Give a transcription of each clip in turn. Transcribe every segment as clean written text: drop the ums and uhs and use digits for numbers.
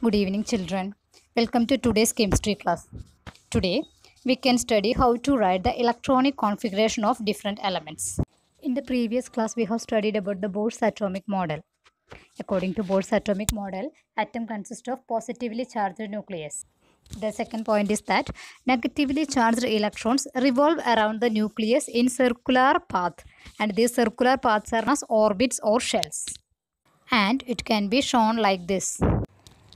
Good evening, children. Welcome to today's chemistry class. Today, we can study how to write the electronic configuration of different elements. In the previous class, we have studied about the Bohr's atomic model. According to Bohr's atomic model, atom consists of positively charged nucleus. The second point is that negatively charged electrons revolve around the nucleus in circular path, and these circular paths are known as orbits or shells. And it can be shown like this.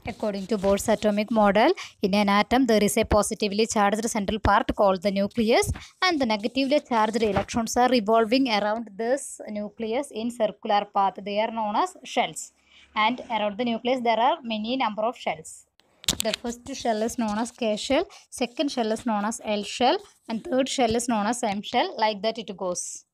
According to Bohr's atomic model, in an atom there is a positively charged central part called the nucleus, and the negatively charged electrons are revolving around this nucleus in circular path. They are known as shells, and around the nucleus there are many number of shells. The first shell is known as K shell, second shell is known as L shell, and third shell is known as M shell. Like that it goes.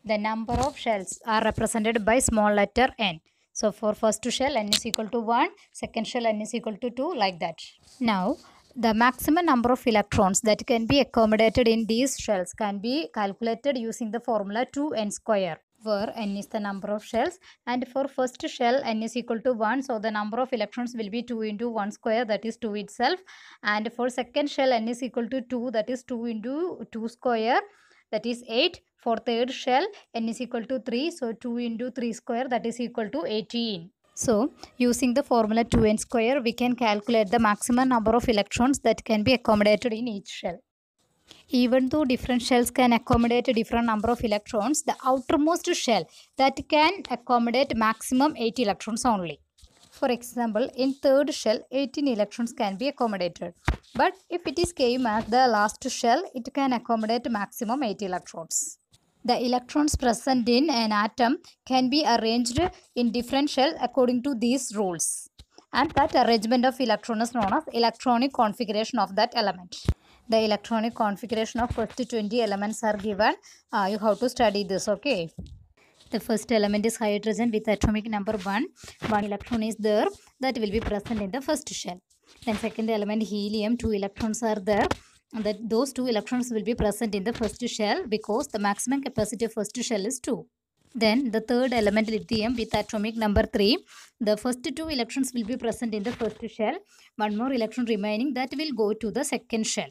The number of shells are represented by small letter n. So for first shell n is equal to 1, second shell n is equal to 2, like that. Now the maximum number of electrons that can be accommodated in these shells can be calculated using the formula 2n square, where n is the number of shells, and for first shell n is equal to 1, so the number of electrons will be 2 into 1 square, that is 2 itself, and for second shell n is equal to 2, that is 2 into 2 square, that is 8. For third shell n is equal to 3, so 2 into 3 square, that is equal to 18. So using the formula 2n square, we can calculate the maximum number of electrons that can be accommodated in each shell. Even though different shells can accommodate a different number of electrons, the outermost shell that can accommodate maximum 8 electrons only. For example, in third shell, 18 electrons can be accommodated. But if it is came as the last shell, it can accommodate maximum 8 electrons. The electrons present in an atom can be arranged in different shells according to these rules. And that arrangement of electrons is known as electronic configuration of that element. The electronic configuration of first 20 elements are given. You have to study this, okay? The first element is hydrogen with atomic number 1. One electron is there that will be present in the first shell. Then second element helium, 2 electrons are there. And that those 2 electrons will be present in the first shell because the maximum capacity of first shell is 2. Then the third element lithium with atomic number 3. The first 2 electrons will be present in the first shell. One more electron remaining that will go to the second shell.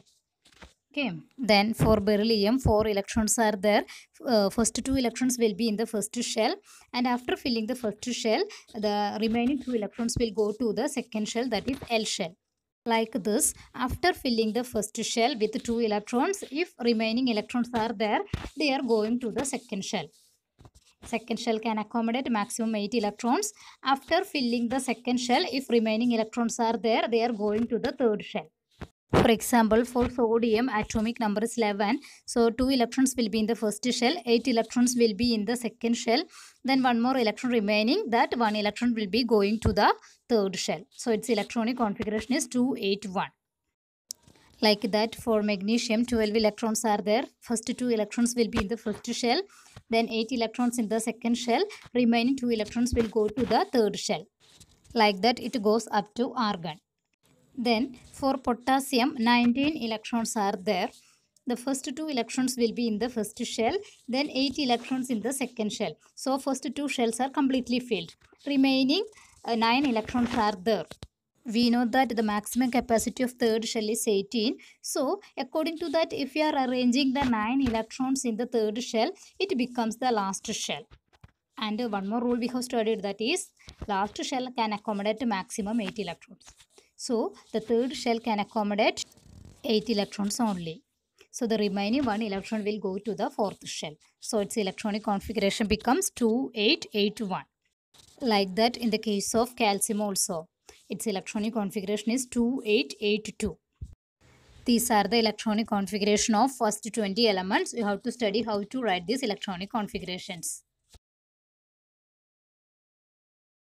Okay. Then for beryllium, 4 electrons are there. First 2 electrons will be in the first shell, and after filling the first shell, the remaining 2 electrons will go to the second shell, that is L shell. Like this, after filling the first shell with 2 electrons, if remaining electrons are there, they are going to the second shell. Second shell can accommodate maximum 8 electrons. After filling the second shell, if remaining electrons are there, they are going to the third shell. For example, for sodium, atomic number is 11. So 2 electrons will be in the first shell, 8 electrons will be in the second shell. Then one more electron remaining, that 1 electron will be going to the third shell. So its electronic configuration is 281. Like that, for magnesium, 12 electrons are there. First 2 electrons will be in the first shell. Then 8 electrons in the second shell. Remaining 2 electrons will go to the third shell. Like that, it goes up to argon. Then for potassium, 19 electrons are there. The first 2 electrons will be in the first shell, then 8 electrons in the second shell. So first 2 shells are completely filled. Remaining 9 electrons are there. We know that the maximum capacity of third shell is 18. So according to that, if you are arranging the 9 electrons in the third shell, it becomes the last shell. And one more rule we have studied, that is last shell can accommodate maximum 8 electrons. So the third shell can accommodate 8 electrons only. So the remaining 1 electron will go to the fourth shell. So its electronic configuration becomes 2881. Like that in the case of calcium also. Its electronic configuration is 2882. These are the electronic configuration of first 20 elements. You have to study how to write these electronic configurations.